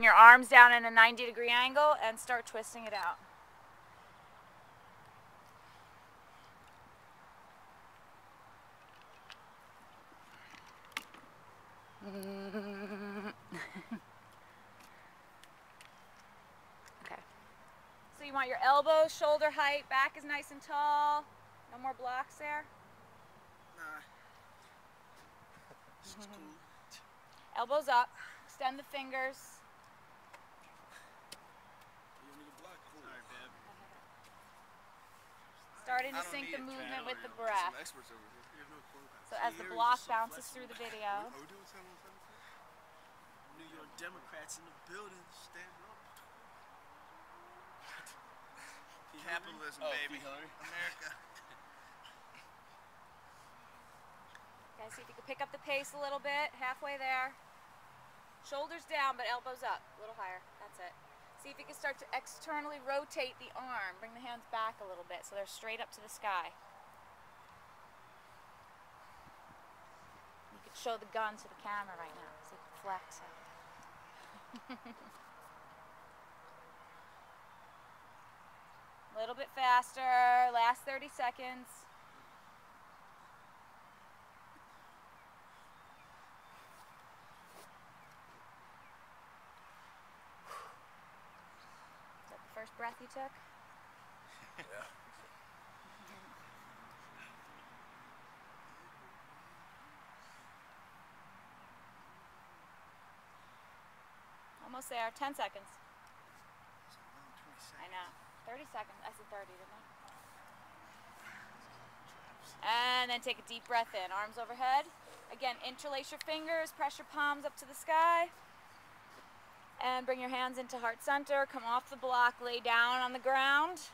Your arms down in a 90-degree angle and start twisting it out. Okay. So you want your elbows, shoulder height, back is nice and tall. No more blocks there? Nah. This is cool. Elbows up, extend the fingers. You need a block? Cool. Alright, babe. Starting to sync the movement with the breath. Some experts over here. So as the block bounces through the video. New York Democrats in the building, stand up. Capitalism, baby. America. Okay, see if you can pick up the pace a little bit. Halfway there. Shoulders down, but elbows up. A little higher. That's it. See if you can start to externally rotate the arm. Bring the hands back a little bit so they're straight up to the sky. You could show the gun to the camera right now so you can flex it. A little bit faster. Last 30 seconds. Is that the first breath you took? Yeah. Almost there. 10 seconds. I know. 30 seconds. I said 30, didn't I? And then take a deep breath in. Arms overhead. Again, interlace your fingers. Press your palms up to the sky. And bring your hands into heart center. Come off the block. Lay down on the ground.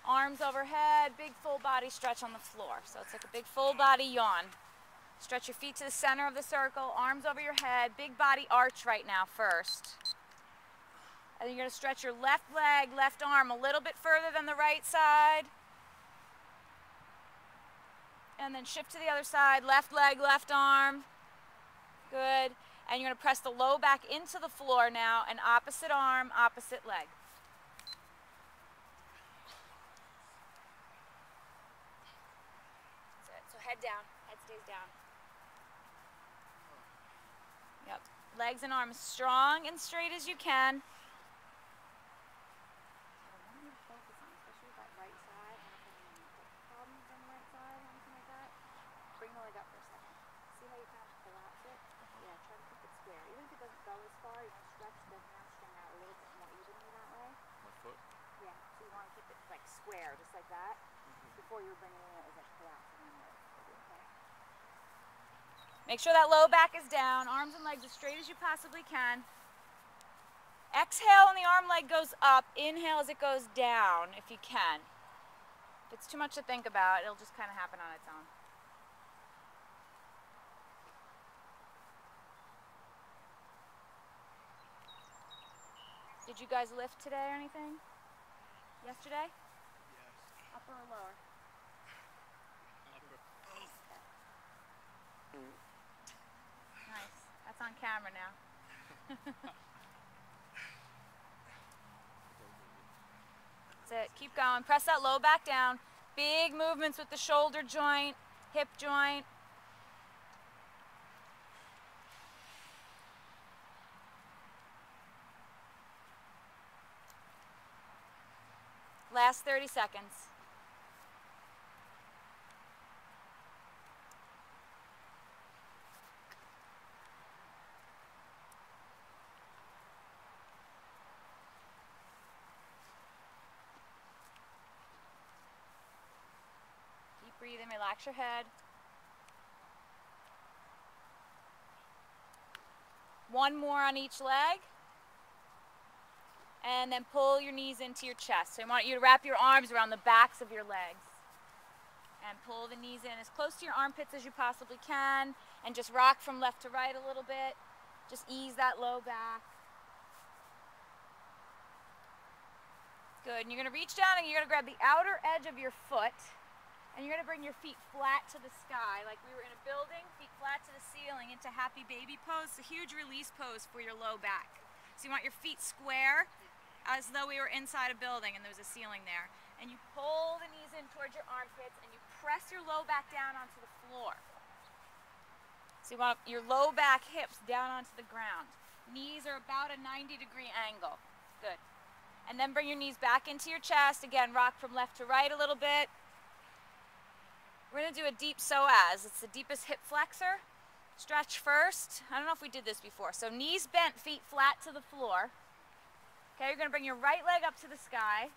Arms overhead. Big full body stretch on the floor. So it's like a big full body yawn. Stretch your feet to the center of the circle. Arms over your head. Big body arch right now first. And then you're going to stretch your left leg, left arm a little bit further than the right side. And then shift to the other side. Left leg, left arm. Good. And you're going to press the low back into the floor now. And opposite arm, opposite leg. That's it. So head down. Head stays down. Yep. Legs and arms strong and straight as you can. Bring the leg up for a second. See how you kind of collapse it? Yeah, try to keep it square. Even if it doesn't go as far, you want to stretch the hamstring out a little bit more evenly that way. My foot? Yeah, so you want to keep it like square, just like that. Before you're bringing it as like collapsing inward. Okay. Make sure that low back is down, arms and legs as straight as you possibly can. Exhale and the arm leg goes up. Inhale as it goes down if you can. If it's too much to think about, it'll just kind of happen on its own. Did you guys lift today or anything? Yesterday? Yes. Upper or lower? Upper. Both. Okay. Nice. That's on camera now. That's it. Keep going. Press that low back down. Big movements with the shoulder joint, hip joint. Last 30 seconds. Keep breathing, relax your head. One more on each leg. And then pull your knees into your chest. So I want you to wrap your arms around the backs of your legs. And pull the knees in as close to your armpits as you possibly can. And just rock from left to right a little bit. Just ease that low back. Good. And you're going to reach down and you're going to grab the outer edge of your foot. And you're going to bring your feet flat to the sky like we were in a building. Feet flat to the ceiling into happy baby pose. It's a huge release pose for your low back. So you want your feet square as though we were inside a building and there was a ceiling there. And you pull the knees in towards your armpits and you press your low back down onto the floor. So you want your low back hips down onto the ground. Knees are about a 90-degree angle. Good. And then bring your knees back into your chest. Again, rock from left to right a little bit. We're going to do a deep psoas. It's the deepest hip flexor. Stretch first. I don't know if we did this before. So knees bent, feet flat to the floor. Okay, you're going to bring your right leg up to the sky.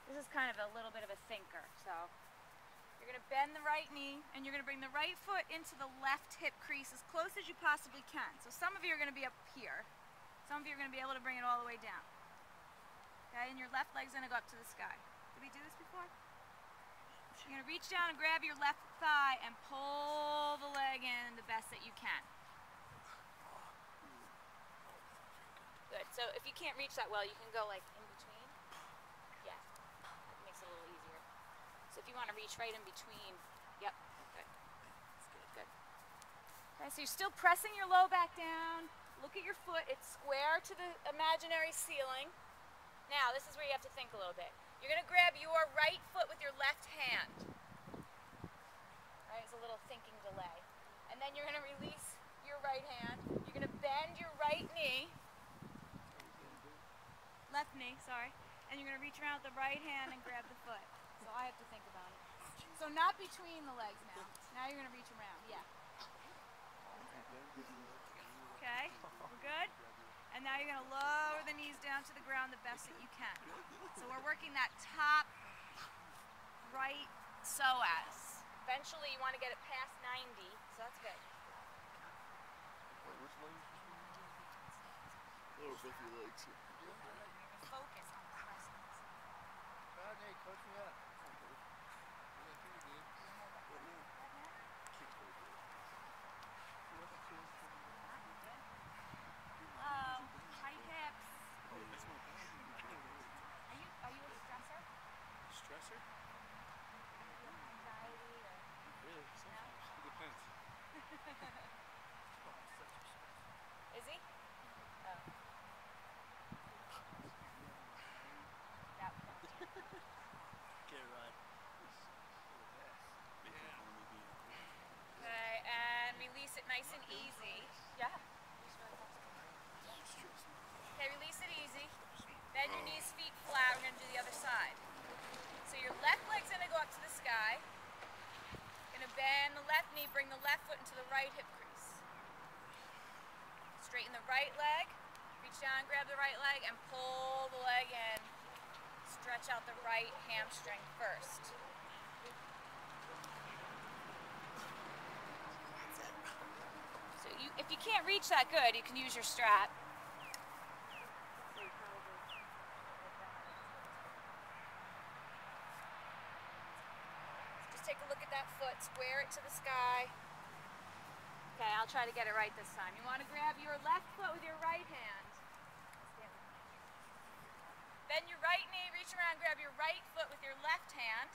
This is kind of a little bit of a thinker. So you're going to bend the right knee and you're going to bring the right foot into the left hip crease as close as you possibly can. So some of you are going to be up here. Some of you are going to be able to bring it all the way down. Okay, and your left leg's going to go up to the sky. Did we do this before? You're going to reach down and grab your left thigh and pull the leg in the best that you can. Good. So if you can't reach that well, you can go like in between. Yeah, that makes it a little easier. So if you want to reach right in between, yep, good. Good. Okay, so you're still pressing your low back down. Look at your foot. It's square to the imaginary ceiling. Now, this is where you have to think a little bit. You're going to grab your right foot with your left hand. Right, it's a little thinking delay. And then you're going to release your right hand. You're going to bend your right knee. Left knee, sorry. And you're going to reach around with the right hand and grab the foot. So I have to think about it. So not between the legs now. Now you're going to reach around. Yeah. Okay, we're good? And now you're going to lower the knees down to the ground the best that you can. So we're working that top right psoas. Eventually you want to get it past 90, so that's good. Lower both your legs. Focus on the pressing. Hey, coach me up. Tight hips. Are you a stressor? Stressor? Anxiety or Really? no? It depends. Is he? Oh. That Get it right. Okay, and release it nice and easy. Yeah. Okay, release it easy. Bend your knees, feet flat. We're going to do the other side. So your left leg's going to go up to the sky. Going to bend the left knee, bring the left foot into the right hip crease. Straighten the right leg. Reach down, grab the right leg, and pull the leg in. Stretch out the right hamstring first. So if you can't reach that good, you can use your strap. Just take a look at that foot, square it to the sky. Okay, I'll try to get it right this time. You want to grab your left foot with your right hand. Bend your right knee, reach around, grab your right foot with your left hand.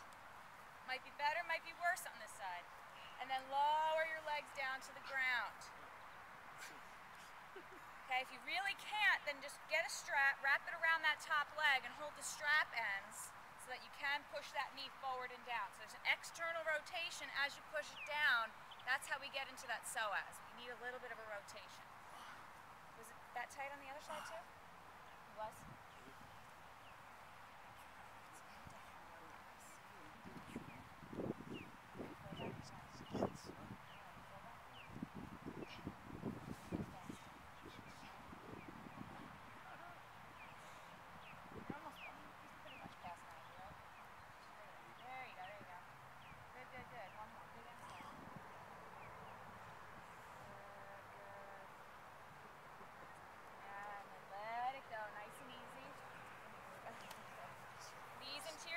Might be better, might be worse on this side. And then lower your legs down to the ground. Okay, if you really can't, then just get a strap, wrap it around that top leg, and hold the strap ends so that you can push that knee forward and down. So there's an external rotation as you push it down. That's how we get into that psoas. We need a little bit of a rotation. Was it that tight on the other side too? It was?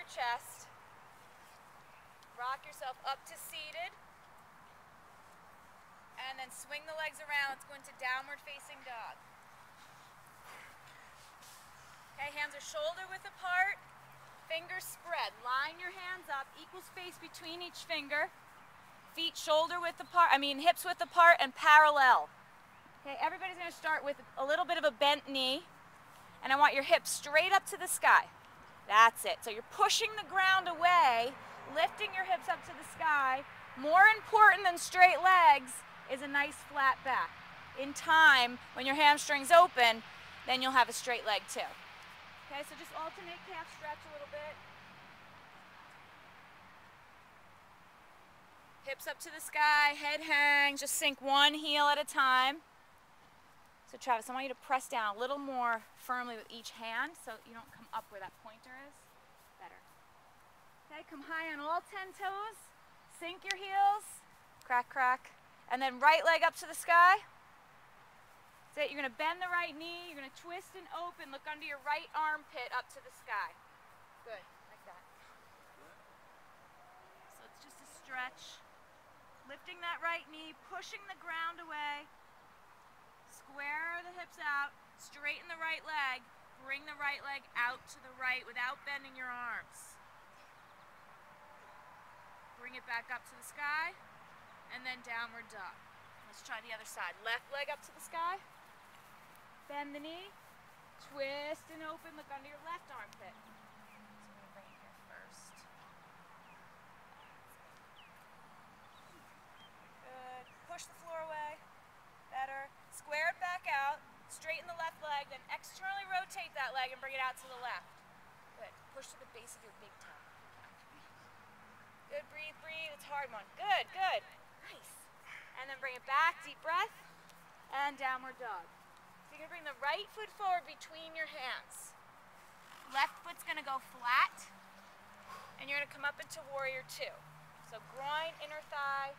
Chest. Rock yourself up to seated. And then swing the legs around. Let's go into downward facing dog. Okay, hands are shoulder width apart. Fingers spread. Line your hands up. Equal space between each finger. Feet shoulder width apart. hips width apart and parallel. Okay, everybody's going to start with a little bit of a bent knee. and I want your hips straight up to the sky. That's it. So you're pushing the ground away, lifting your hips up to the sky. More important than straight legs is a nice flat back. In time, when your hamstrings open, then you'll have a straight leg too. Okay, so just alternate calf stretch a little bit. Hips up to the sky, head hangs, just sink one heel at a time. So Travis, I want you to press down a little more firmly with each hand so you don't come up where that pointer is. Better. Okay, come high on all 10 toes. Sink your heels. Crack, crack. And then right leg up to the sky. That's it. You're going to bend the right knee. You're going to twist and open. Look under your right armpit up to the sky. Good, like that. So it's just a stretch. Lifting that right knee, pushing the ground away. Square the hips out, straighten the right leg, bring the right leg out to the right without bending your arms. Bring it back up to the sky, and then downward dog. Let's try the other side. Left leg up to the sky, bend the knee, twist and open, look under your left armpit. So I'm going to bring it here first. Good. Push the floor away. Better. Square it back out, straighten the left leg, then externally rotate that leg and bring it out to the left. Good. Push to the base of your big toe. Good. Breathe, breathe. It's a hard one. Good, good. Nice. And then bring it back, deep breath, and downward dog. So you're going to bring the right foot forward between your hands. Left foot's going to go flat, and you're going to come up into warrior two. So groin, inner thigh,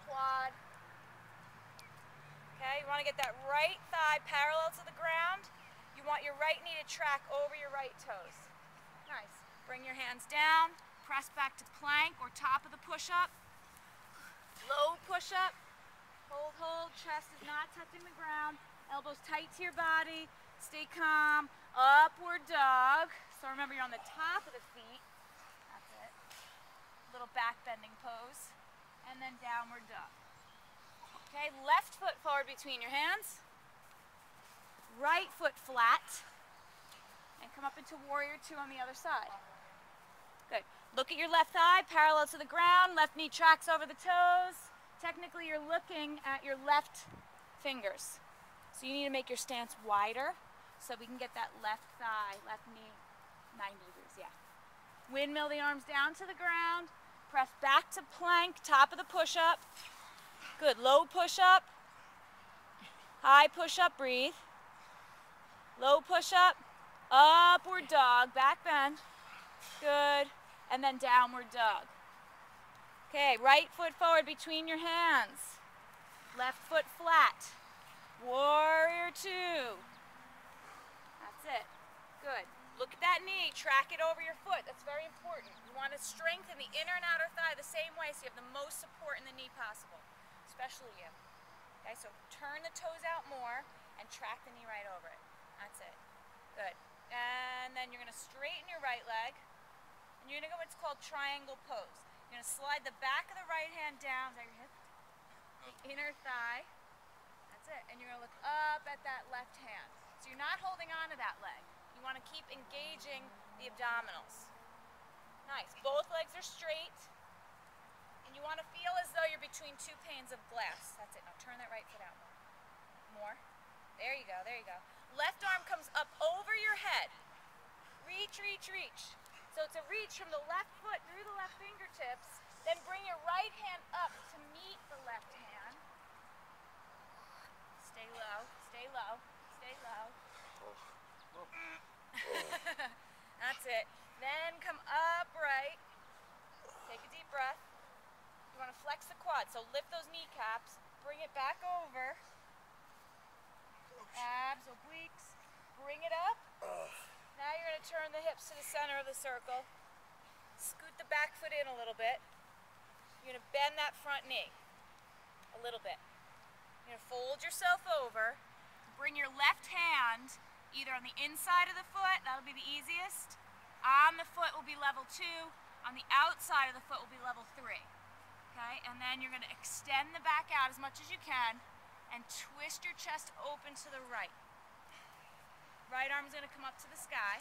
quad. Okay, you want to get that right thigh parallel to the ground. You want your right knee to track over your right toes. Nice. Bring your hands down, press back to plank or top of the push-up. Low push-up. Hold, hold. Chest is not touching the ground. Elbows tight to your body. Stay calm. Upward dog. So remember, you're on the top of the feet. That's it. Little back bending pose. And then downward dog. Okay, left foot forward between your hands. Right foot flat. And come up into warrior two on the other side. Good. Look at your left thigh, parallel to the ground. Left knee tracks over the toes. Technically, you're looking at your left fingers. So you need to make your stance wider so we can get that left thigh, left knee, 90 degrees, yeah. Windmill the arms down to the ground. Press back to plank, top of the push-up. Good. Low push-up. High push-up, breathe. Low push-up. Upward dog, back bend. Good. And then downward dog. Okay, right foot forward between your hands. Left foot flat. Warrior two. That's it. Good. Look at that knee. Track it over your foot. That's very important. You want to strengthen the inner and outer thigh the same way so you have the most support in the knee possible, especially you. Okay, so turn the toes out more and track the knee right over it. That's it. Good. And then you're going to straighten your right leg. And you're going to go what's called triangle pose. You're going to slide the back of the right hand down. Is that your hip? The inner thigh. That's it. And you're going to look up at that left hand. So you're not holding on to that leg. You want to keep engaging the abdominals. Nice. Both legs are straight. And you want to feel as though you're between two panes of glass. That's it. Now turn that right foot out more. More. There you go. There you go. Left arm comes up over your head. Reach, reach, reach. So it's a reach from the left foot through the left fingertips. Then bring your right hand up to meet the left hand. Stay low. Stay low. Stay low. That's it. Then come upright. Take a deep breath. You want to flex the quad, so lift those kneecaps. Bring it back over. Abs, obliques. Bring it up. Now you're going to turn the hips to the center of the circle. Scoot the back foot in a little bit. You're going to bend that front knee a little bit. You're going to fold yourself over. Bring your left hand either on the inside of the foot, that'll be the easiest. On the foot will be level 2. On the outside of the foot will be level 3. Okay, and then you're going to extend the back out as much as you can and twist your chest open to the right. Right arm's going to come up to the sky.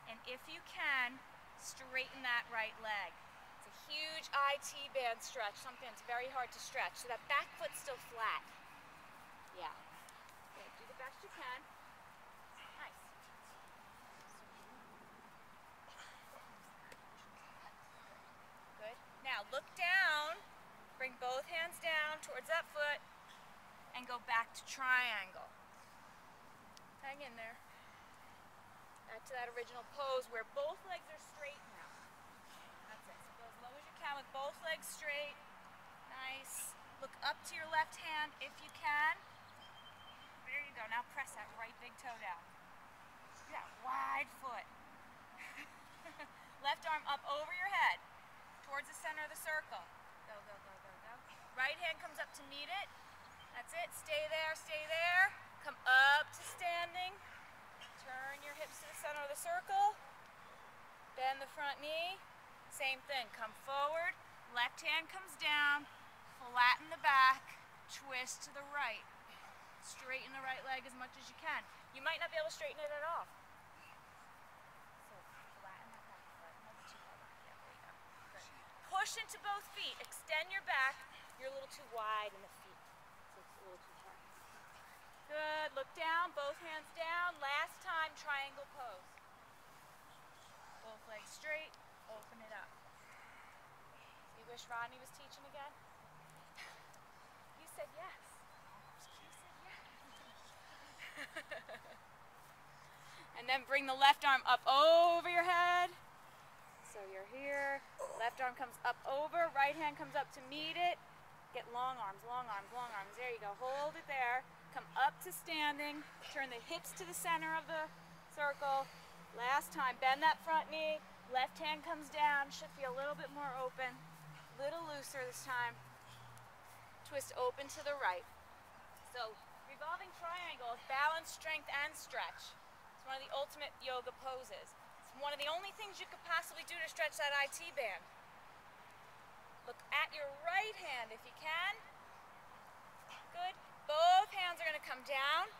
And if you can, straighten that right leg. It's a huge IT band stretch, something that's very hard to stretch. So that back foot's still flat. Yeah. Okay, do the best you can. Nice. Good. Now look down, bring both hands down towards that foot, and go back to triangle. Hang in there. Back to that original pose where both legs are straight now. That's it. So go as low as you can with both legs straight. Nice. Look up to your left hand if you can. There you go. Now press that right big toe down. Yeah, wide foot. Left arm up over your head towards the center of the circle. Go, go, go, go, go. Right hand comes up to meet it. That's it. Stay there, stay there. Come up to standing. Turn your hips to the center of the circle. Bend the front knee. Same thing. Come forward. Left hand comes down. Flatten the back. Twist to the right. Straighten the right leg as much as you can. You might not be able to straighten it at all. So flatten that back foot. Hold it too far back. Yeah, there you go. Good. Push into both feet. Extend your back. You're a little too wide in the feet. So it's a little too far. Good. Look down. Both hands down. Last time, triangle pose. Both legs straight. Open it up. You wish Rodney was teaching again? You said yes. You said yes. And then bring the left arm up over your head. So you're here. Left arm comes up over. Right hand comes up to meet it. Get long arms, long arms, long arms. There you go. Hold it there. Come up to standing. Turn the hips to the center of the circle. Last time. Bend that front knee. Left hand comes down. Should be a little bit more open. Little looser this time. Twist open to the right. So revolving triangle is balance, strength, and stretch. It's one of the ultimate yoga poses. It's one of the only things you could possibly do to stretch that IT band. Look at your right hand if you can. Good. Both hands are going to come down.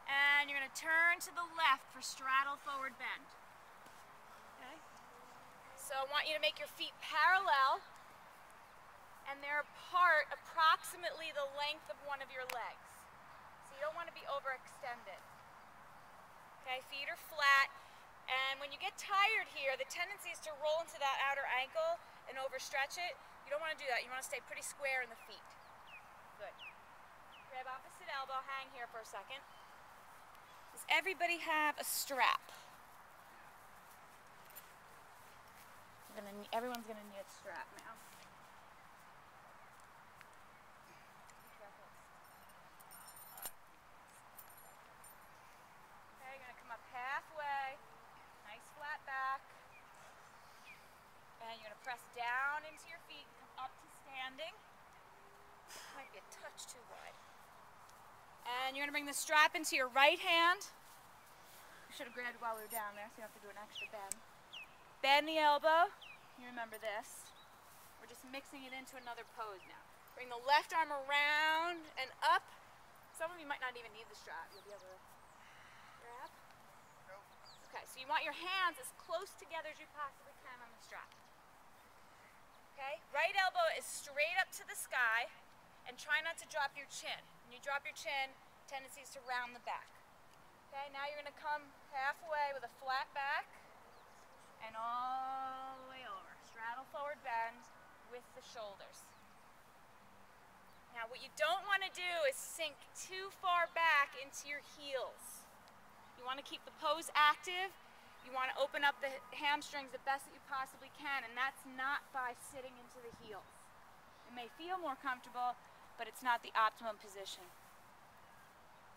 And you're going to turn to the left for straddle forward bend. Okay? So I want you to make your feet parallel. And they're apart approximately the length of one of your legs. So you don't want to be overextended. Okay, feet are flat. And when you get tired here, the tendency is to roll into that outer ankle and overstretch it. You don't want to do that. You want to stay pretty square in the feet. Good. Grab opposite elbow, hang here for a second. Does everybody have a strap? Everyone's going to need a strap now. Okay, you're going to come up halfway. Nice flat back. And you're going to press down into your feet, come up to standing. Might be a touch too wide. And you're going to bring the strap into your right hand. You should have grabbed it while we were down there, so you don't have to do an extra bend. Bend the elbow. You remember this. We're just mixing it into another pose now. Bring the left arm around and up. Some of you might not even need the strap. You'll be able to grab. Nope. Okay, so you want your hands as close together as you possibly can on the strap. Okay, right elbow is straight up to the sky, and try not to drop your chin. When you drop your chin, tendency is to round the back. Okay, now you're going to come halfway with a flat back, and all the way over. Straddle forward bend with the shoulders. Now what you don't want to do is sink too far back into your heels. You want to keep the pose active. You want to open up the hamstrings the best that you possibly can, and that's not by sitting into the heels. It may feel more comfortable, but it's not the optimum position.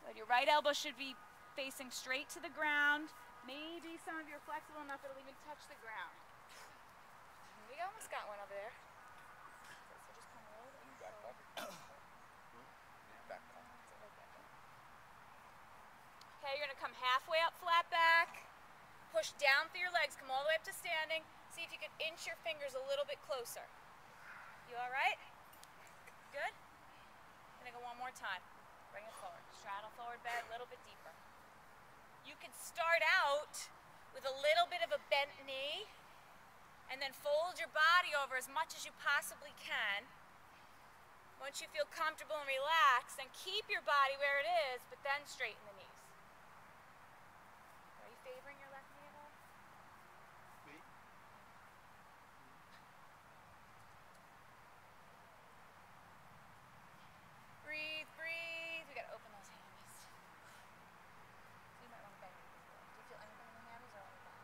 Good. Your right elbow should be facing straight to the ground. Maybe some of you are flexible enough it'll even touch the ground. We almost got one over there. So just come a little bit forward. Okay, you're going to come halfway up, flat back. Push down through your legs, come all the way up to standing. See if you can inch your fingers a little bit closer. You all right? Good? I'm going to go one more time. Bring it forward. Straddle forward bend, a little bit deeper. with a little bit of a bent knee, and then fold your body over as much as you possibly can. Once you feel comfortable and relaxed, then keep your body where it is, but then straighten the knees. Are you favoring your left knee at all? Me? Breathe, breathe. We gotta open those hammies. So you might want to bend your knees. Do you feel anything in the hammies or only back?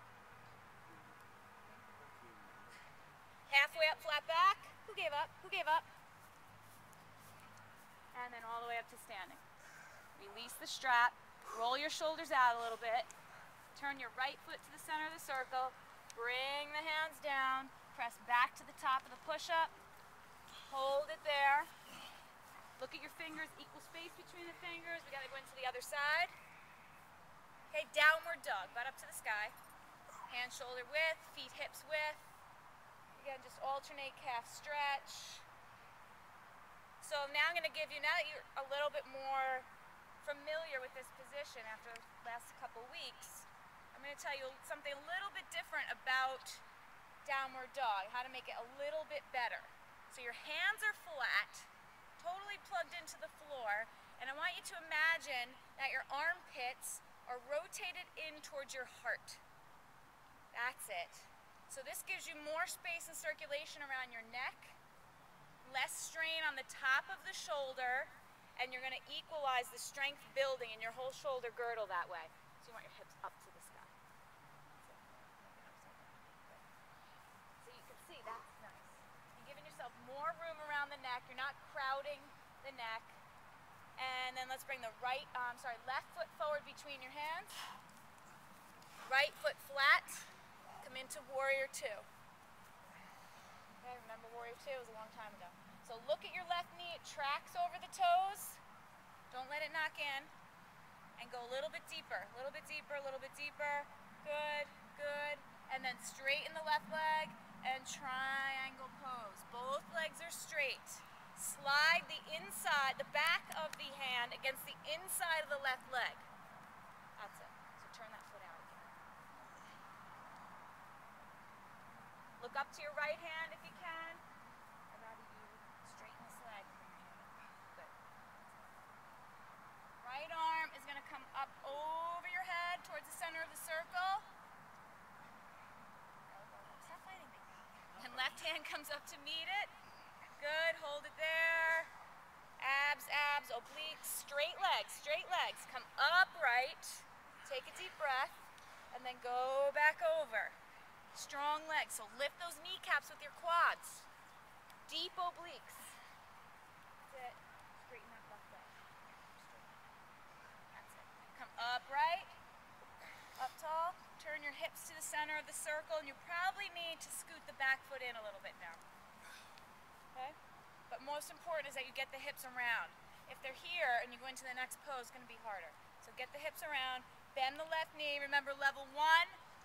Halfway up, flat back. Who gave up? Who gave up? And then all the way up to standing. Release the strap. Roll your shoulders out a little bit. Turn your right foot to the center of the circle. Bring the hands down. Press back to the top of the push-up. Hold it there. Look at your fingers, equal space between the fingers. We gotta go into the other side. Okay, downward dog, butt up to the sky. Hand shoulder width, feet hips width. Again, just alternate calf stretch. So now I'm gonna give you, now that you're a little bit more familiar with this position after the last couple weeks, I'm gonna tell you something a little bit different about downward dog, how to make it a little bit better. So your hands are flat, totally plugged into the floor, and I want you to imagine that your armpits are rotated in towards your heart. That's it. So this gives you more space and circulation around your neck, less strain on the top of the shoulder, and you're going to equalize the strength building in your whole shoulder girdle that way. So you want your hips up to the sky. So you can see that's nice. You're giving yourself more room around the neck. You're not crowding the neck. And then let's bring the left foot forward between your hands. Right foot flat. Come into Warrior Two. Okay, remember Warrior Two? It was a long time ago. So look at your left knee, it tracks over the toes. Don't let it knock in. And go a little bit deeper, a little bit deeper, a little bit deeper. Good, good. And then straighten the left leg and triangle pose. Both legs are straight. Slide the inside, the back of the hand against the inside of the left leg. That's it. So turn that foot out again. Look up to your right hand if you can. I'd rather you straighten this leg and bring your hand up. Good. Right arm is going to come up over your head towards the center of the circle. Stop fighting me. And left hand comes up to meet it. Good. Hold it there. Abs, abs, obliques. Straight legs. Come upright. Take a deep breath. And then go back over. Strong legs, so lift those kneecaps with your quads. Deep obliques. That's it. Straighten that left leg. That's it. Come upright, up tall. Turn your hips to the center of the circle, and you probably need to scoot the back foot in a little bit now. Okay? But most important is that you get the hips around. If they're here and you go into the next pose, it's going to be harder. So get the hips around, bend the left knee. Remember, level 1.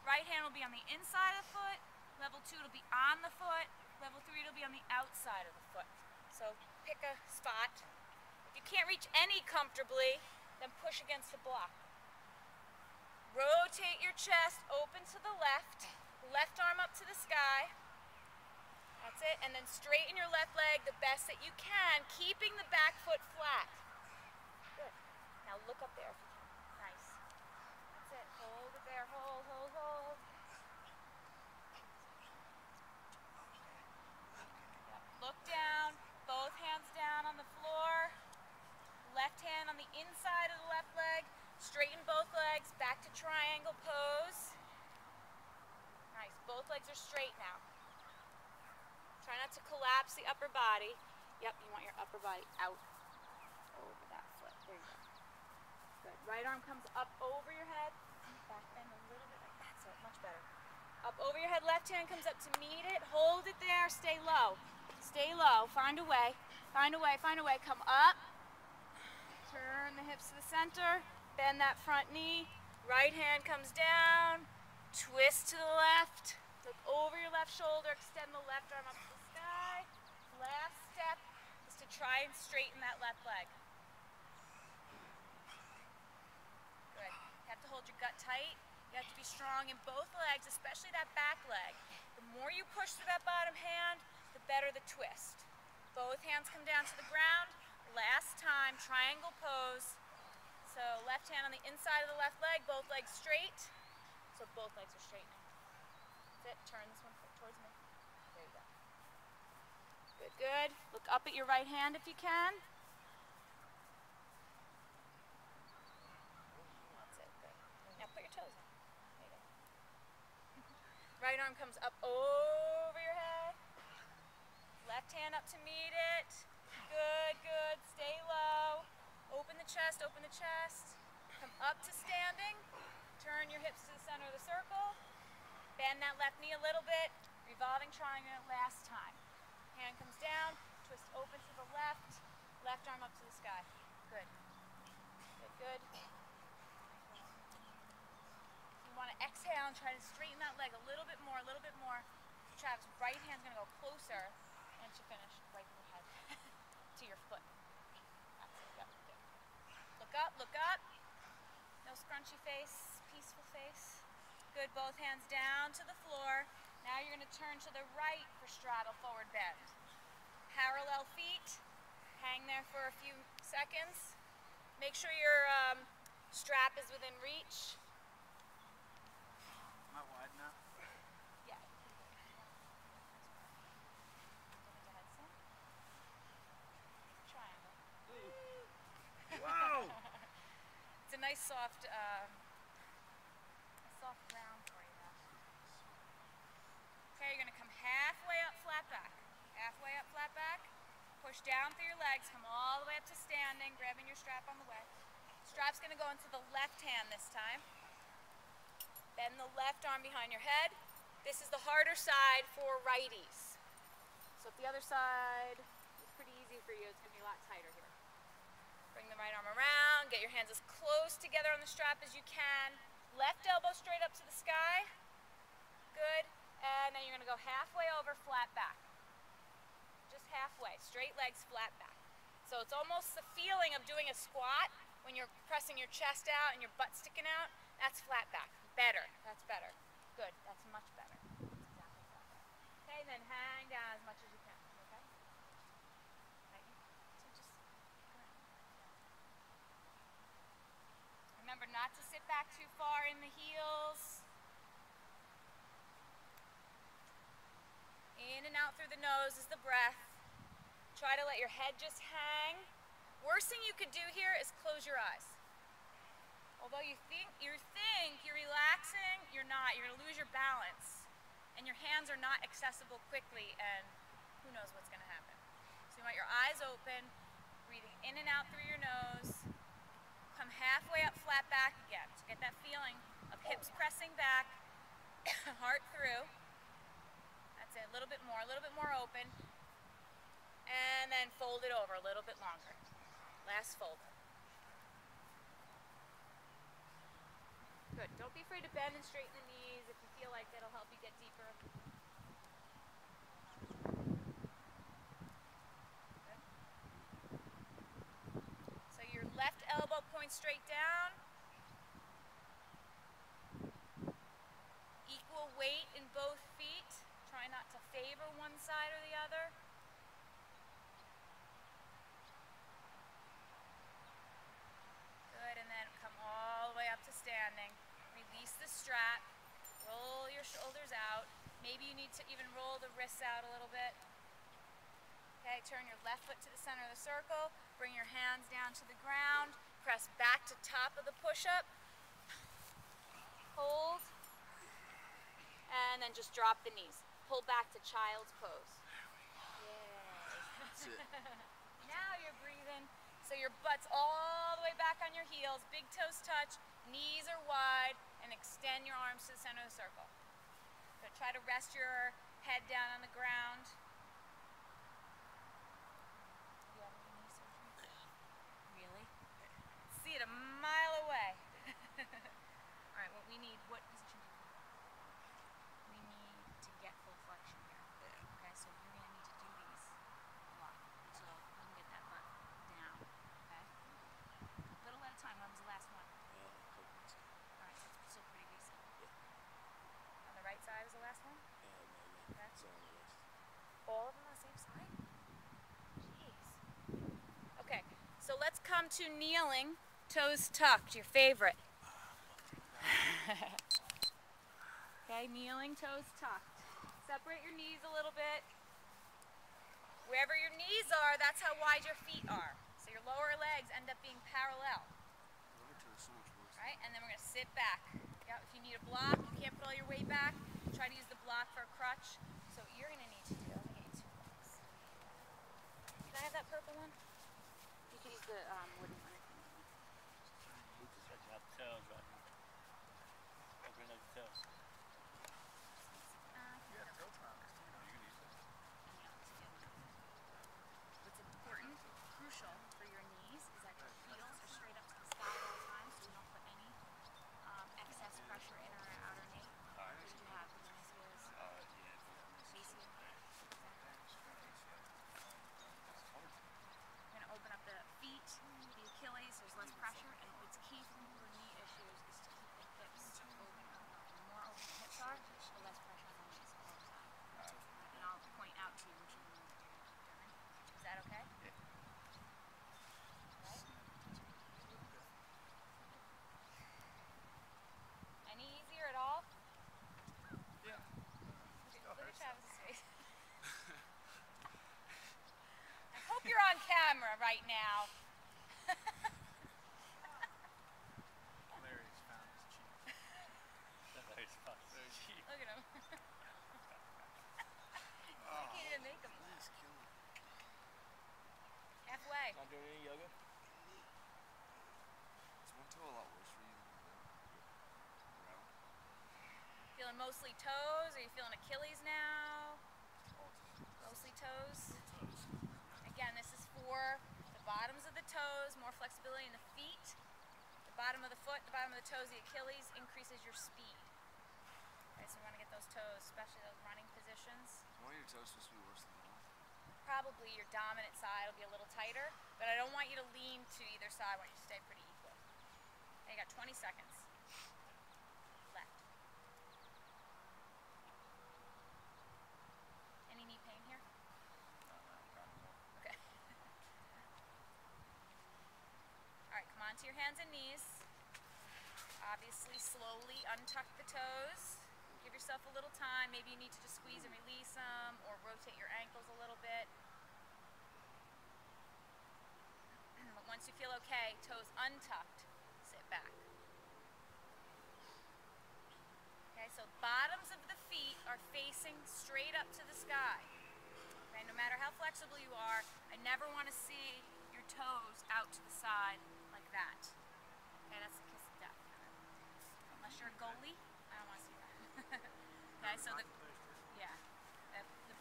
Right hand will be on the inside of the foot. Level 2 it'll be on the foot. Level 3 it'll be on the outside of the foot. So pick a spot. If you can't reach any comfortably, then push against the block. Rotate your chest open to the left. Left arm up to the sky. That's it. And then straighten your left leg the best that you can, keeping the back foot flat. Good. Now look up there if you can. Nice. That's it. Hold it there. Hold, hold, hold. Yep. Look down. Both hands down on the floor. Left hand on the inside of the left leg. Straighten both legs. Back to triangle pose. Nice. Both legs are straight now. Try not to collapse the upper body. Yep, you want your upper body out over that foot. There you go. Good. Right arm comes up over your head. Back bend a little bit. That's it. Much better. Up over your head. Left hand comes up to meet it. Hold it there. Stay low. Stay low. Find a way. Find a way. Find a way. Come up. Turn the hips to the center. Bend that front knee. Right hand comes down. Twist to the left. Look over your left shoulder. Extend the left arm up to the sky. Last step is to try and straighten that left leg. Good. You have to hold your gut tight. You You have to be strong in both legs, especially that back leg. The more you push through that bottom hand, the better the twist. Both hands come down to the ground. Last time, triangle pose. So left hand on the inside of the left leg, both legs straight. So both legs are straight now. That's it. Turn this one towards me. There you go. Good, good. Look up at your right hand if you can. That's it. Good. Now put your toes in. There you go. Right arm comes up over your head. Left hand up to meet it. Good, good. Stay low. Open the chest, open the chest. Come up to standing. Turn your hips to the center of the circle. Bend that left knee a little bit. Revolving triangle last time. Hand comes down. Twist open to the left. Left arm up to the sky. Good. Good, good. You want to exhale and try to straighten that leg a little bit more, a little bit more. Travis, right hand's going to go closer once you finish. Right in your head to your foot. That's it. Yep, good. Look up, look up. No scrunchy face, peaceful face. Good, both hands down to the floor. Now you're going to turn to the right for straddle forward bend. Parallel feet. Hang there for a few seconds. Make sure your strap is within reach. Not wide enough. Yeah. Triangle. Wow! It's a nice soft ground for you now. Okay, you're going to come halfway up, flat back. Halfway up, flat back. Push down through your legs, come all the way up to standing, grabbing your strap on the way. Strap's going to go into the left hand this time. Bend the left arm behind your head. This is the harder side for righties. So if the other side is pretty easy for you, it's going to be a lot tighter here. Bring the right arm around, get your hands as close together on the strap as you can. Left elbow straight up to the sky. Good. And then you're going to go halfway over, flat back. Just halfway. Straight legs, flat back. So it's almost the feeling of doing a squat when you're pressing your chest out and your butt sticking out. That's flat back. Better. That's better. Good. That's much better. That's exactly flat back. Okay, then hang down as much as you can. Okay? Right. So just remember not to sit back too far in the heels. In and out through the nose is the breath. Try to let your head just hang. Worst thing you could do here is close your eyes. Although you think you're relaxing, you're not. You're going to lose your balance. And your hands are not accessible quickly, and who knows what's going to happen. So you want your eyes open, breathing in and out through your nose. Come halfway up, flat back again. So get that feeling of hips pressing back, heart through. That's it, a little bit more open. And then fold it over a little bit longer. Last fold. Good, don't be afraid to bend and straighten the knees if you feel like that'll help you get deeper. Good. So your left elbow points straight down. Equal weight in both feet. Try not to favor one side or the other. Good, and then come all the way up to standing. Release the strap. Roll your shoulders out. Maybe you need to even roll the wrists out a little bit. Okay, turn your left foot to the center of the circle. Bring your hands down to the ground. Press back to top of the push-up. Hold. And then just drop the knees. Pull back to child's pose. That's it. Now you're breathing. So your butt's all the way back on your heels. Big toes touch. Knees are wide. And extend your arms to the center of the circle. So try to rest your head down on the ground. Do you have any knee surgery? Really? See it a mile away. All right, what we need, what position do you need? We need to get full flexion here. Okay, so you're going to need to do these a lot. So you can get that butt down. Okay? A little at a time. When was the last one? Couple months ago. All right, so it's still pretty recent. to kneeling, toes tucked, your favorite. Okay, kneeling, toes tucked. Separate your knees a little bit. Wherever your knees are, that's how wide your feet are. So your lower legs end up being parallel. Right, and then we're going to sit back. Yeah, if you need a block, you can't put all your weight back. Try to use the block for a crutch. So what you're going to need to do, let me get you 2 blocks. Can I have that purple one? You can use the wooden one. Stretch out the toes, right? Open up the toes. Yeah, toe climbers. You can use it. What's important, crucial for your knees is that your heels are straight up to the sky at all times, so you don't put any excess pressure in or outer knee. What did you have? ACL? You're going to open up the feet, the Achilles, there's less pressure, and what's key for knee issues is to keep the hips open. The more open the hips are, the less pressure on the knees all the time. And I'll point out to you which one you're doing. Is that okay? Yeah. Right? Any easier at all? Yeah. Look at Travis's face. I hope you're on camera right now. Larry's found his cheek. Larry's found his cheek. Look at him. I can't even make him laugh. Halfway. Not doing any yoga? Is one toe a lot worse for you than the other? Feeling mostly toes? Are you feeling Achilles now? Mostly toes? Again, this is for the bottoms of the toes, more flexibility in the feet. The bottom of the foot, the bottom of the toes, the Achilles increases your speed. Okay, so we want to get those toes, especially those running positions. Is one of your toes supposed to be worse than the other? Probably your dominant side will be a little tighter, but I don't want you to lean to either side. I want you to stay pretty equal. Okay, you got 20 seconds. Left. Any knee pain here? Okay. Alright, come on to your hands and knees. Obviously, slowly untuck the toes. Give yourself a little time. Maybe you need to just squeeze and release them, or rotate your ankles a little bit. But once you feel okay, toes untucked, sit back. Okay, so bottoms of the feet are facing straight up to the sky. Okay, no matter how flexible you are, I never want to see your toes out to the side like that. Okay, that's the kiss of death. Unless you're a goalie, I don't want to see that. Okay, so the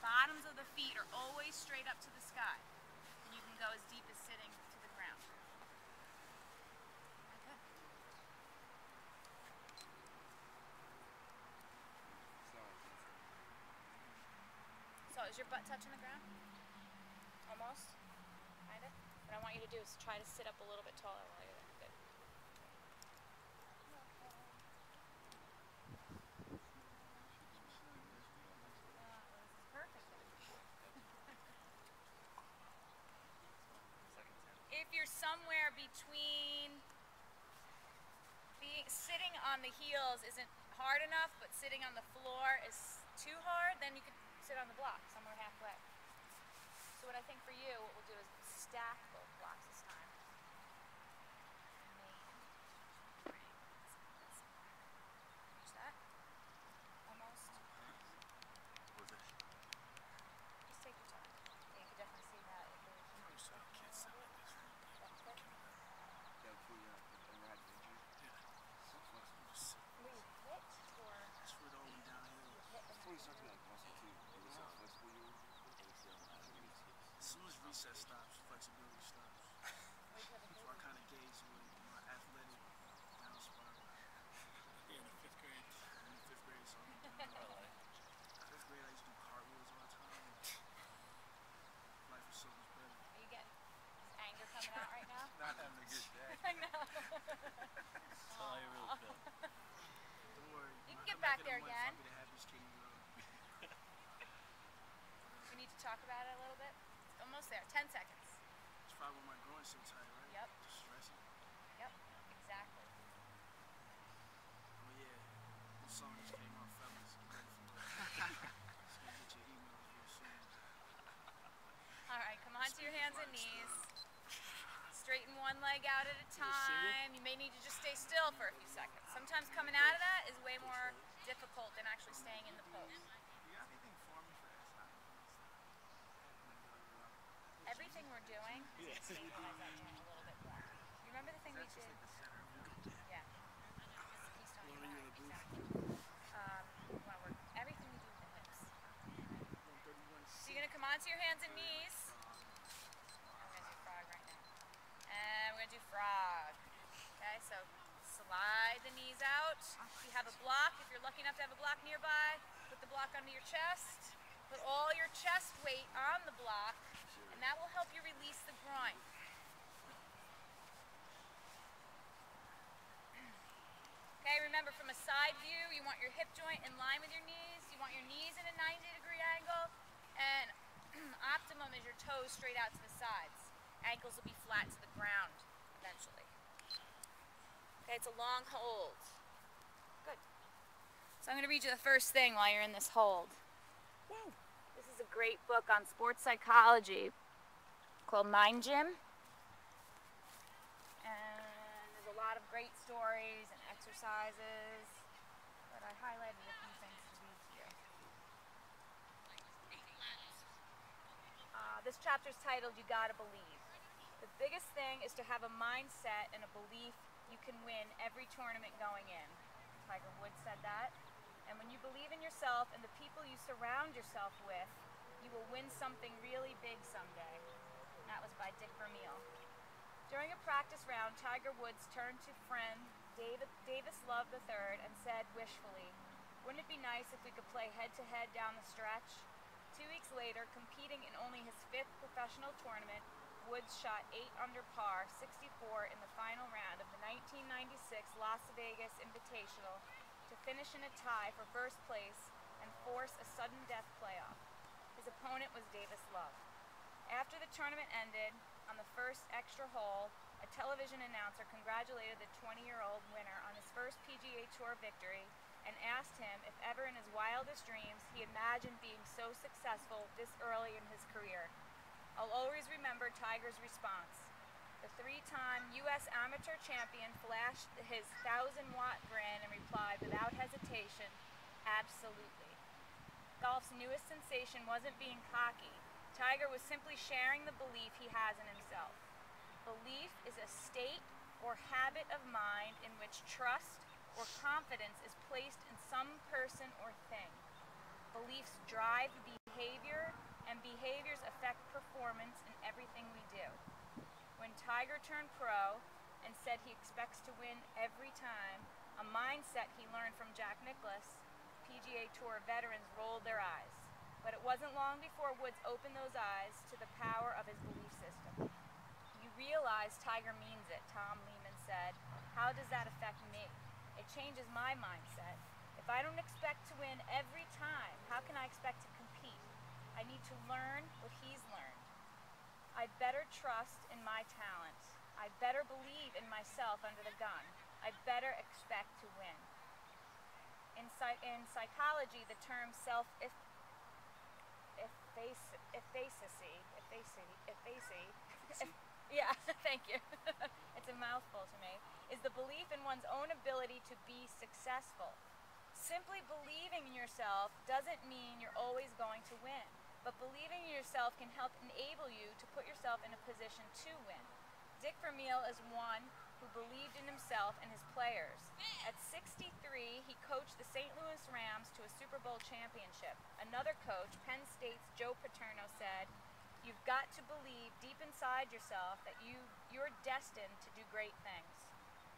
bottoms of the feet are always straight up to the sky. And you can go as deep as sitting to the ground. Okay. So is your butt touching the ground? Almost? Kinda? What I want you to do is try to sit up a little bit taller while you're there. Good. If you're somewhere between sitting on the heels isn't hard enough, but sitting on the floor is too hard, then you could sit on the block somewhere halfway. So what I think for you, what we'll do is stack both blocks this time. Use that. Almost. Just take your time. Yeah, you can definitely see that. As soon as recess stops, flexibility stops. So I kind of gauge with my athletic down spiral. Yeah, in the fifth grade. So I'm doing fifth grade, I used to do cartwheels all the time. Life was so much better. Are you getting is anger coming out right now? Not having a good day. I know. That's how you really feel. Don't worry. You when can I get come back in there a month, again. I'll be the happiest kid in the world. We need to talk about it a little bit. It's almost there. 10 seconds. It's probably when my groin's so tight, right? Yep. Just one leg out at a time. You may need to just stay still for a few seconds. Sometimes coming out of that is way more difficult than actually staying in the pose. You got anything for me for that? Everything we're doing is to stabilize that joint a little bit more. You remember the thing we did? Yeah. Keystone Well, United, you're the exactly. We want to work everything we do with the hips. So you're going to come onto your hands and knees. And we're going to do frog right now. And we're going to do frog. Okay, so slide the knees out. If you have a block, if you're lucky enough to have a block nearby, put the block under your chest. Put all your chest weight on the block, and that will help you release the groin. Okay, remember from a side view, you want your hip joint in line with your knees. You want your knees in a 90-degree angle, and optimum is your toes straight out to the sides. Ankles will be flat to the ground eventually. Okay, it's a long hold. Good. So I'm going to read you the first thing while you're in this hold. Whoa. This is a great book on sports psychology called Mind Gym. And there's a lot of great stories and exercises, but I highlighted a few things to read to you. This chapter is titled, You Gotta Believe. The biggest thing is to have a mindset and a belief you can win every tournament going in. Tiger Woods said that. And when you believe in yourself and the people you surround yourself with, you will win something really big someday. And that was by Dick Vermeil. During a practice round, Tiger Woods turned to friend Davis Love III and said wishfully, "Wouldn't it be nice if we could play head-to-head down the stretch?" 2 weeks later, competing in only his 5th professional tournament, Woods shot 8 under par, 64 in the final round of the 1996 Las Vegas Invitational to finish in a tie for first place and force a sudden death playoff. His opponent was Davis Love. After the tournament ended, on the first extra hole, a television announcer congratulated the 20-year-old winner on his first PGA Tour victory and asked him if ever in his wildest dreams he imagined being so successful this early in his career. I'll always remember Tiger's response. The 3-time U.S. amateur champion flashed his 1,000-watt grin and replied without hesitation, "Absolutely." Golf's newest sensation wasn't being cocky. Tiger was simply sharing the belief he has in himself. Belief is a state or habit of mind in which trust or confidence is placed in some person or thing. Beliefs drive behavior, and behaviors affect performance in everything we do. When Tiger turned pro and said he expects to win every time, a mindset he learned from Jack Nicklaus, PGA Tour veterans rolled their eyes. But it wasn't long before Woods opened those eyes to the power of his belief system. "You realize Tiger means it," Tom Lehman said. "How does that affect me? It changes my mindset. If I don't expect to win every time, how can I expect to compete? I need to learn what he's learned. I'd better trust in my talent. I'd better believe in myself under the gun. I'd better expect to win." In psychology, the term yeah, thank you. It's a mouthful to me. Is the belief in one's own ability to be successful. Simply believing in yourself doesn't mean you're always going to win, but believing in yourself can help enable you to put yourself in a position to win. Dick Vermeil is one who believed in himself and his players. At 63, he coached the St. Louis Rams to a Super Bowl championship. Another coach, Penn State's Joe Paterno, said, "You've got to believe deep inside yourself that you're destined to do great things."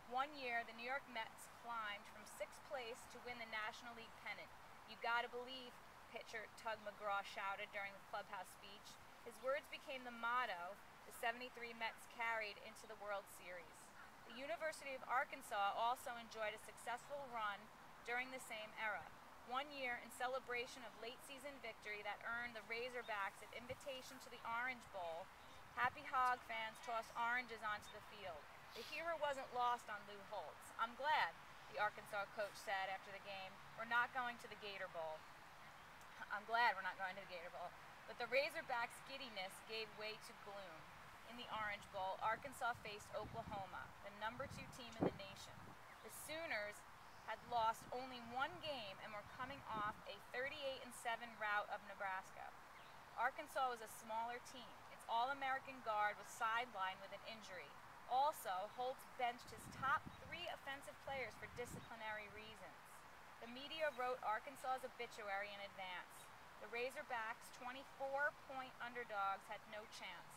One year, the New York Mets climbed from 6th place to win the National League pennant. "You gotta believe," pitcher Tug McGraw shouted during the clubhouse speech. His words became the motto the 73 Mets carried into the World Series. The University of Arkansas also enjoyed a successful run during the same era. One year, in celebration of late-season victory that earned the Razorbacks an invitation to the Orange Bowl, happy Hog fans tossed oranges onto the field. The humor wasn't lost on Lou Holtz. "I'm glad," the Arkansas coach said after the game. "We're not going to the Gator Bowl." I'm glad we're not going to the Gator Bowl. But the Razorbacks' giddiness gave way to gloom. In the Orange Bowl, Arkansas faced Oklahoma, the #2 team in the nation. The Sooners had lost only one game and were coming off a 38-7 rout of Nebraska. Arkansas was a smaller team. Its All-American guard was sidelined with an injury. Also, Holtz benched his top 3 offensive players for disciplinary reasons. The media wrote Arkansas's obituary in advance. The Razorbacks, 24-point underdogs, had no chance.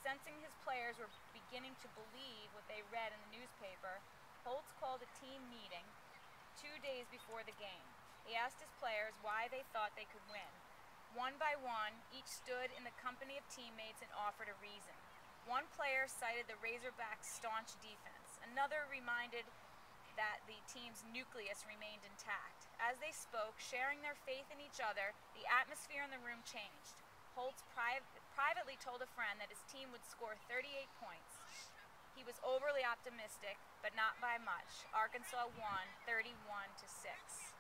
Sensing his players were beginning to believe what they read in the newspaper, Holtz called a team meeting 2 days before the game. He asked his players why they thought they could win. One by one, each stood in the company of teammates and offered a reason. One player cited the Razorbacks' staunch defense. Another reminded that the team's nucleus remained intact. As they spoke, sharing their faith in each other, the atmosphere in the room changed. Holtz privately told a friend that his team would score 38 points. He was overly optimistic, but not by much. Arkansas won 31-6.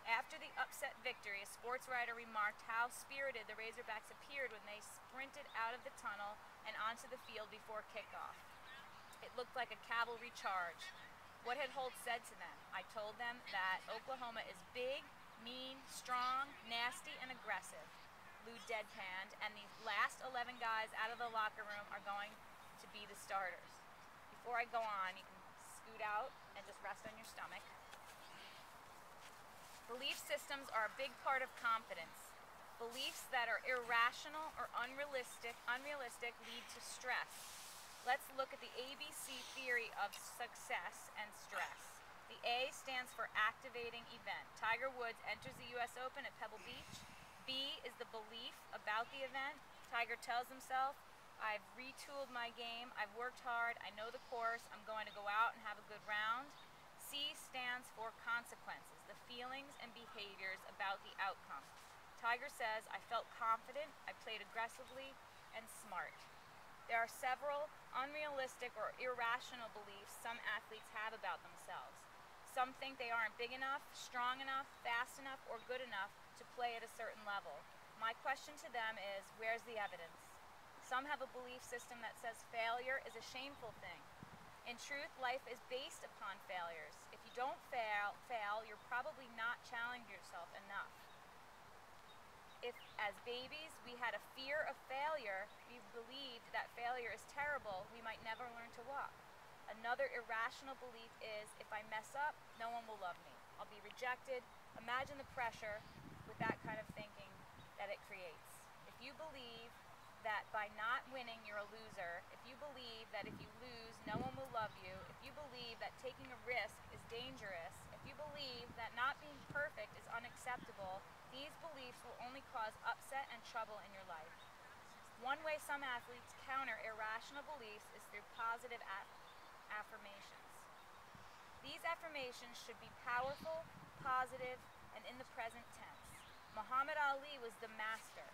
After the upset victory, a sports writer remarked how spirited the Razorbacks appeared when they sprinted out of the tunnel and onto the field before kickoff. It looked like a cavalry charge. What had Holtz said to them? I told them that Oklahoma is big, mean, strong, nasty, and aggressive. Lou deadpanned, and the last 11 guys out of the locker room are going to be the starters. Before I go on, you can scoot out and just rest on your stomach. Belief systems are a big part of confidence. Beliefs that are irrational or unrealistic lead to stress. Let's look at the ABC theory of success and stress. The A stands for activating event. Tiger Woods enters the U.S. Open at Pebble Beach. B is the belief about the event. Tiger tells himself, I've retooled my game, I've worked hard, I know the course, I'm going to go out and have a good round. C stands for consequences, the feelings and behaviors about the outcome. Tiger says, I felt confident, I played aggressively and smart. There are several unrealistic or irrational beliefs some athletes have about themselves. Some think they aren't big enough, strong enough, fast enough, or good enough to play at a certain level. My question to them is, where's the evidence? Some have a belief system that says failure is a shameful thing. In truth, life is based upon failures. If you don't fail, you're probably not challenging yourself enough. If, as babies, we had a fear of failure, we believed that failure is terrible, we might never learn to walk. Another irrational belief is, if I mess up, no one will love me. I'll be rejected. Imagine the pressure with that kind of thinking that it creates. If you believe that by not winning you're a loser, if you believe that if you lose no one will love you, if you believe that taking a risk is dangerous, if you believe that not being perfect is unacceptable, these beliefs will only cause upset and trouble in your life. One way some athletes counter irrational beliefs is through positive affirmations. These affirmations should be powerful, positive, and in the present tense. Muhammad Ali was the master.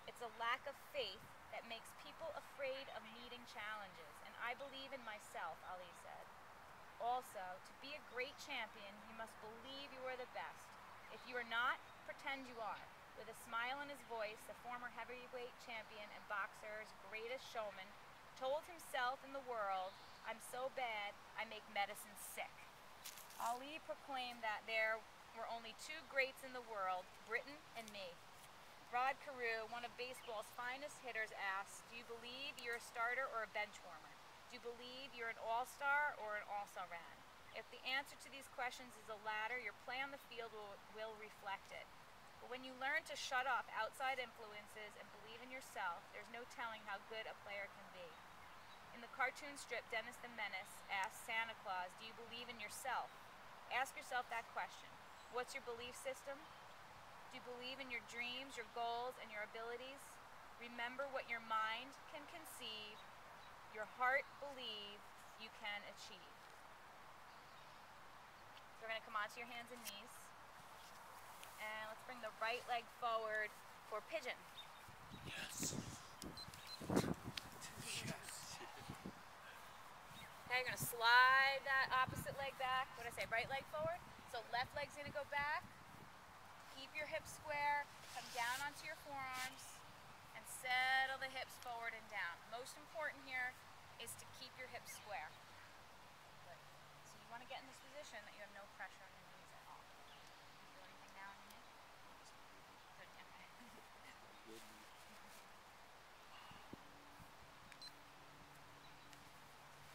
It's a lack of faith that makes people afraid of meeting challenges, and I believe in myself, Ali said. Also, to be a great champion, you must believe you are the best. If you are not, pretend you are. With a smile on his voice, the former heavyweight champion and boxer's greatest showman told himself and the world, I'm so bad, I make medicine sick. Ali proclaimed that there were only 2 greats in the world, Britain and me. Rod Carew, one of baseball's finest hitters, asked, do you believe you're a starter or a bench warmer? Do you believe you're an all-star or an also-ran? If the answer to these questions is the latter, your play on the field will reflect it. But when you learn to shut off outside influences and believe in yourself, there's no telling how good a player can be. In the cartoon strip, Dennis the Menace asked Santa Claus, do you believe in yourself? Ask yourself that question. What's your belief system? Do you believe in your dreams, your goals, and your abilities? Remember what your mind can conceive, your heart believes you can achieve. So we're going to come onto your hands and knees. And let's bring the right leg forward for pigeon. Yes. Okay, you're going to slide that opposite leg back. What did I say? Right leg forward. So left leg's going to go back. Keep your hips square. Come down onto your forearms and settle the hips forward and down. Most important here is to keep your hips square. Good. So you want to get in this position that you have no pressure on your knees at all. Feel anything now in your knee? Good. Okay. Good.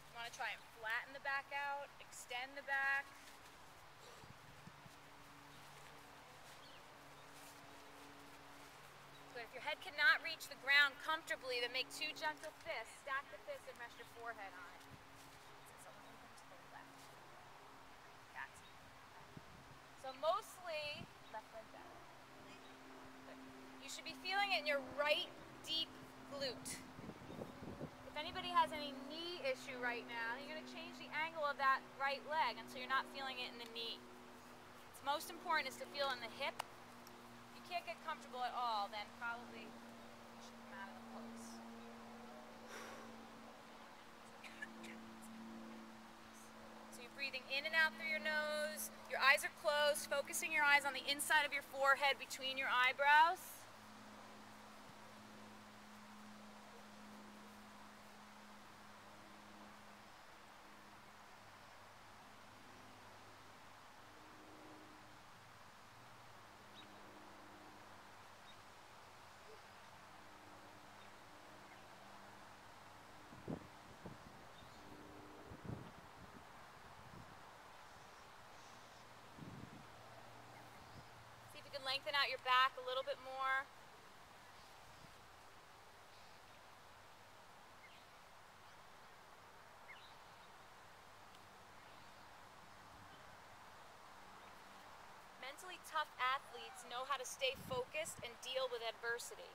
You want to try and flatten the back out, extend the back. Good. If your head cannot reach the ground comfortably, then make 2 gentle fists. Stack the fists and rest your forehead on it. So open to the left. Cats. So mostly, left leg down. Good. You should be feeling it in your right deep glute. If anybody has any knee issue right now, you're going to change the angle of that right leg until you're not feeling it in the knee. It's most important is to feel in the hip. If you can't get comfortable at all, then probably you should come out of the pose. So you're breathing in and out through your nose. Your eyes are closed, focusing your eyes on the inside of your forehead between your eyebrows. Lengthen out your back a little bit more. Mentally tough athletes know how to stay focused and deal with adversity.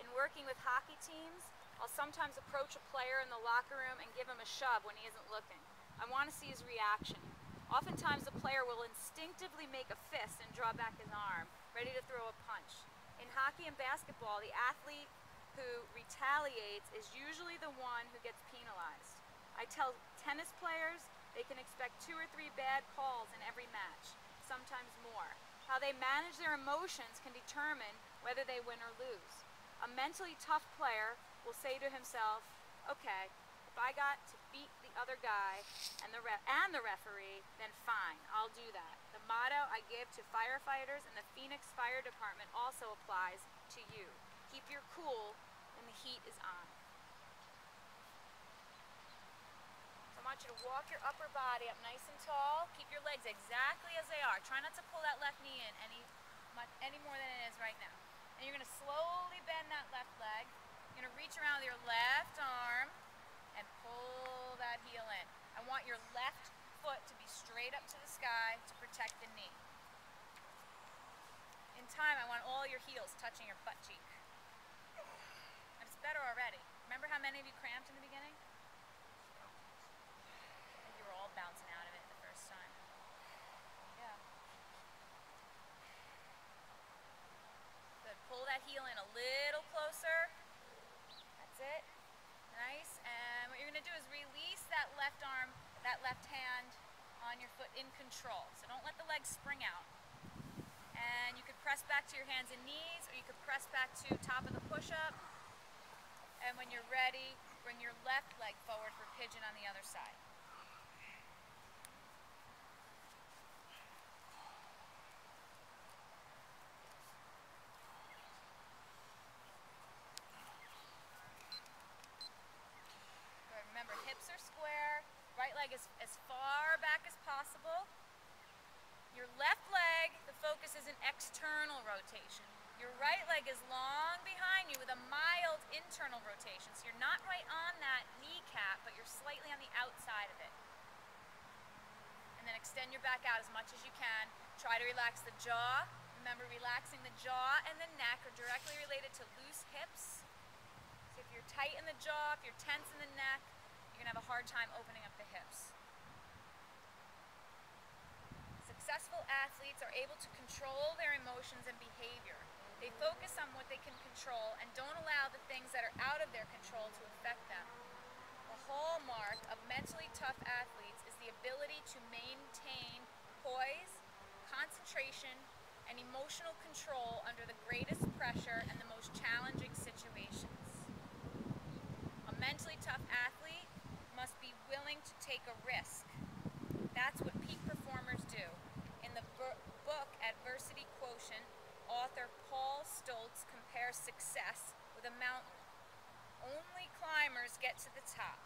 In working with hockey teams, I'll sometimes approach a player in the locker room and give him a shove when he isn't looking. I want to see his reaction. Oftentimes the player will instinctively make a fist and draw back his arm, ready to throw a punch. In hockey and basketball, the athlete who retaliates is usually the one who gets penalized. I tell tennis players they can expect 2 or 3 bad calls in every match, sometimes more. How they manage their emotions can determine whether they win or lose. A mentally tough player will say to himself, okay, if I got to beat the other guy and the referee, then fine, I'll do that. The motto I give to firefighters and the Phoenix Fire Department also applies to you. Keep your cool when the heat is on. So I want you to walk your upper body up nice and tall. Keep your legs exactly as they are. Try not to pull that left knee in any more than it is right now. And you're going to slowly bend that left leg. You're going to reach around with your left arm and pull that heel in. I want your left foot to be straight up to the sky to protect the knee. In time, I want all your heels touching your butt cheek. And it's better already. Remember how many of you cramped in the beginning? I think you were all bouncing out of it the first time. Yeah. Good. Pull that heel in a little closer. That's it. Nice. And what you're going to do is release that left arm, that left hand on your foot in control. So don't let the legs spring out. And you could press back to your hands and knees, or you could press back to top of the push-up. And when you're ready, bring your left leg forward for pigeon on the other side. Remember, hips are square, right leg is as far back as possible. Your left leg, the focus is an external rotation. Your right leg is long behind you with a mild internal rotation. So you're not right on that kneecap, but you're slightly on the outside of it. And then extend your back out as much as you can. Try to relax the jaw. Remember, relaxing the jaw and the neck are directly related to loose hips. So if you're tight in the jaw, if you're tense in the neck, you're going to have a hard time opening up the hips. Successful athletes are able to control their emotions and behavior. They focus on what they can control and don't allow the things that are out of their control to affect them. The hallmark of mentally tough athletes is the ability to maintain poise, concentration, and emotional control under the greatest pressure and the most challenging situations. A mentally tough athlete must be willing to take a risk. That's what peak performers do. In the book Adversity Quotient, author Paul Stoltz compares success with a mountain. Only climbers get to the top.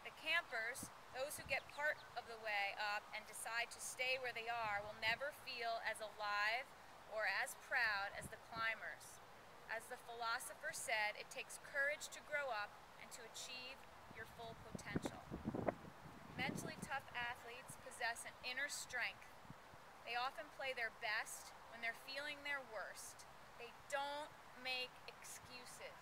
The campers, those who get part of the way up and decide to stay where they are, will never feel as alive or as proud as the climbers. As the philosopher said, it takes courage to grow up and to achieve your full potential. Mentally tough athletes possess an inner strength. They often play their best when they're feeling their worst. They don't make excuses.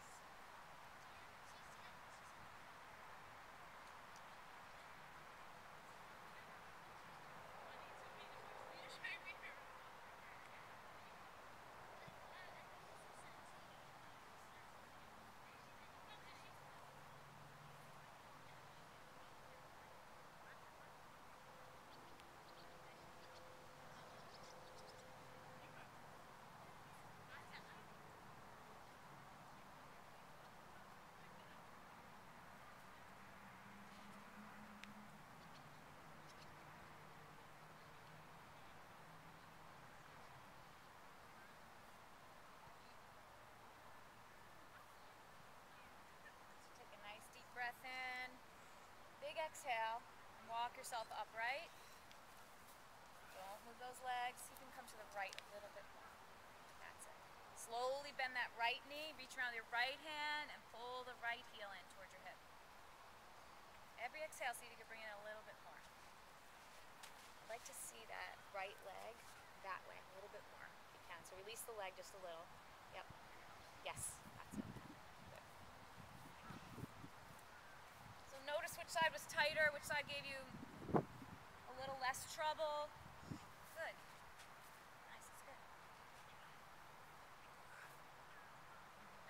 Take a nice deep breath in, big exhale, and walk yourself upright. Don't move those legs. You can come to the right a little bit more. That's it. Slowly bend that right knee, reach around your right hand, and pull the right heel in towards your hip. Every exhale, see if you can bring it in a little bit more. I'd like to see that right leg that way, a little bit more if you can. So release the leg just a little. Yep. Yes, that's it. Good. So notice which side was tighter, which side gave you a little less trouble. Good. Nice, that's good.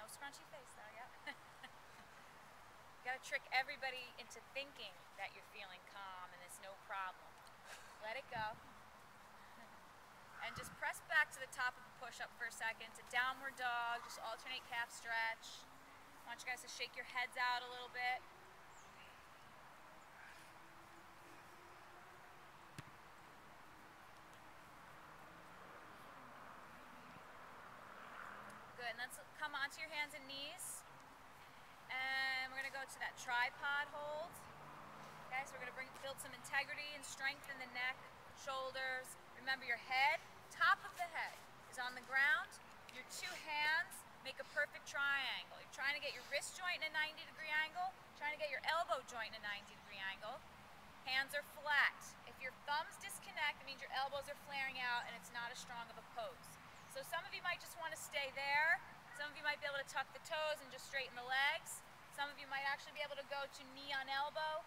No scrunchy face though, yep. You gotta trick everybody into thinking that you're feeling calm and there's no problem. Let it go. And just press back to the top of the push-up for a second to downward dog. Just alternate calf stretch. I want you guys to shake your heads out a little bit. Good, and let's come onto your hands and knees. And we're gonna go to that tripod hold. Okay, so we're gonna build some integrity and strength in the neck, shoulders. Remember your head, top of the head is on the ground. Your two hands make a perfect triangle. You're trying to get your wrist joint in a 90-degree angle, trying to get your elbow joint in a 90-degree angle. Hands are flat. If your thumbs disconnect, it means your elbows are flaring out and it's not as strong of a pose. So some of you might just want to stay there. Some of you might be able to tuck the toes and just straighten the legs. Some of you might actually be able to go to knee on elbow,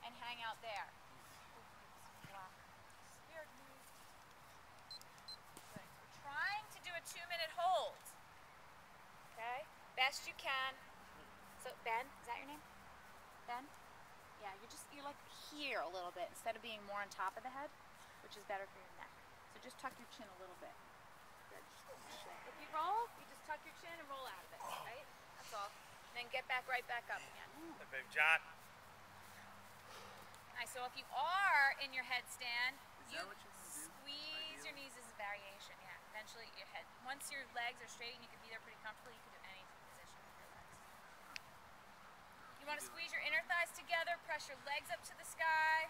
and hang out there. Good. We're trying to do a 2-minute hold. Okay? Best you can. So Ben, is that your name? Ben? Yeah, you're like here a little bit instead of being more on top of the head, which is better for your neck. So just tuck your chin a little bit. Good. If you roll, you just tuck your chin and roll out of it, right? That's all. And then get right back up again. Hey, Big John. Nice. So if you are in your headstand, Is that what you're gonna do? squeeze your knees. This is variation, yeah. Eventually your head. Once your legs are straight and you can be there pretty comfortably, you can do any position with your legs. You want to squeeze your inner thighs together, press your legs up to the sky.